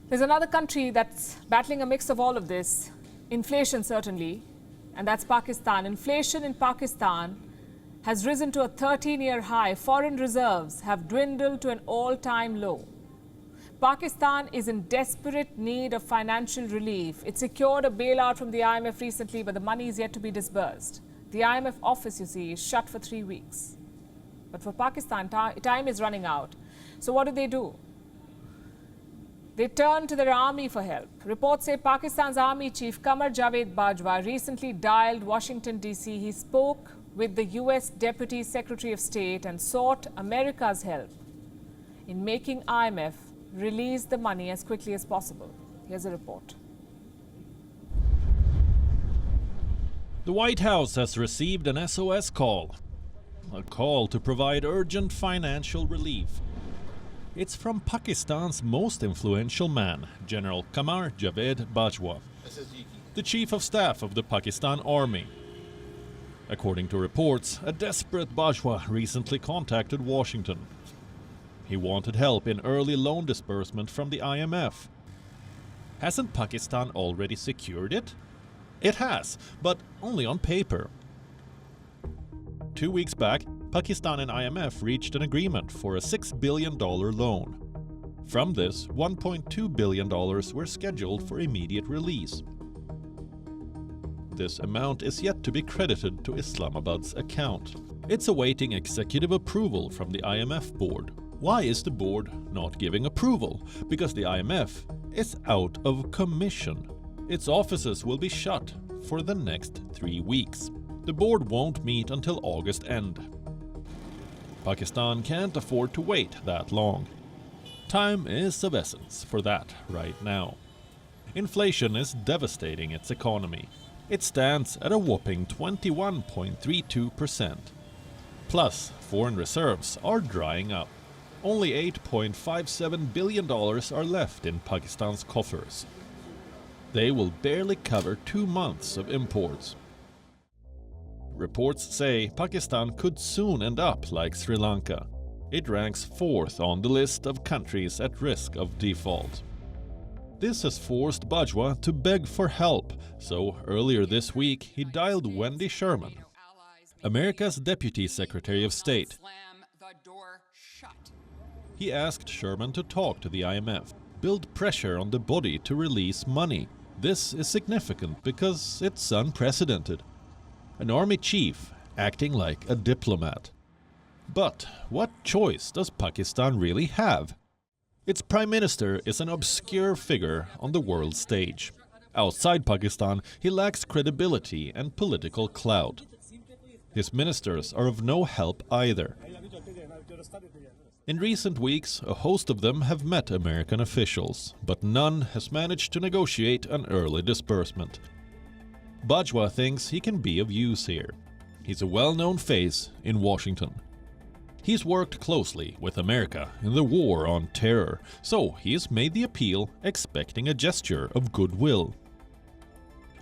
There's another country that's battling a mix of all of this. Inflation, certainly, and that's Pakistan. Inflation in Pakistan has risen to a 13-year high. Foreign reserves have dwindled to an all-time low. Pakistan is in desperate need of financial relief. It secured a bailout from the IMF recently, but the money is yet to be disbursed. The IMF office, you see, is shut for 3 weeks. But for Pakistan, time is running out. So what do? They turn to their army for help. Reports say Pakistan's Army Chief Qamar Javed Bajwa recently dialed Washington, D.C. He spoke with the U.S. Deputy Secretary of State and sought America's help in making IMF release the money as quickly as possible. Here's a report. The White House has received an SOS call, a call to provide urgent financial relief. It's from Pakistan's most influential man, General Qamar Javed Bajwa, the Chief of Staff of the Pakistan Army. According to reports, a desperate Bajwa recently contacted Washington. He wanted help in early loan disbursement from the IMF. Hasn't Pakistan already secured it? It has, but only on paper. 2 weeks back, Pakistan and IMF reached an agreement for a $6 billion loan. From this, $1.2 billion were scheduled for immediate release. This amount is yet to be credited to Islamabad's account. It's awaiting executive approval from the IMF board. Why is the board not giving approval? Because the IMF is out of commission. Its offices will be shut for the next 3 weeks. The board won't meet until August end. Pakistan can't afford to wait that long. Time is of essence for that right now. Inflation is devastating its economy. It stands at a whopping 21.32%. Plus, foreign reserves are drying up. Only $8.57 billion are left in Pakistan's coffers. They will barely cover 2 months of imports. Reports say Pakistan could soon end up like Sri Lanka. It ranks 4th on the list of countries at risk of default. This has forced Bajwa to beg for help, so earlier this week he dialed Wendy Sherman, America's Deputy Secretary of State. He asked Sherman to talk to the IMF, build pressure on the body to release money. This is significant because it's unprecedented. An army chief acting like a diplomat. But what choice does Pakistan really have? Its prime minister is an obscure figure on the world stage. Outside Pakistan, he lacks credibility and political clout. His ministers are of no help either. In recent weeks, a host of them have met American officials, but none has managed to negotiate an early disbursement. Bajwa thinks he can be of use here. He's a well-known face in Washington. He's worked closely with America in the war on terror, so he has made the appeal expecting a gesture of goodwill.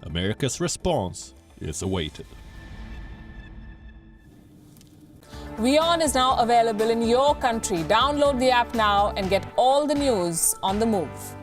America's response is awaited. WION is now available in your country. Download the app now and get all the news on the move.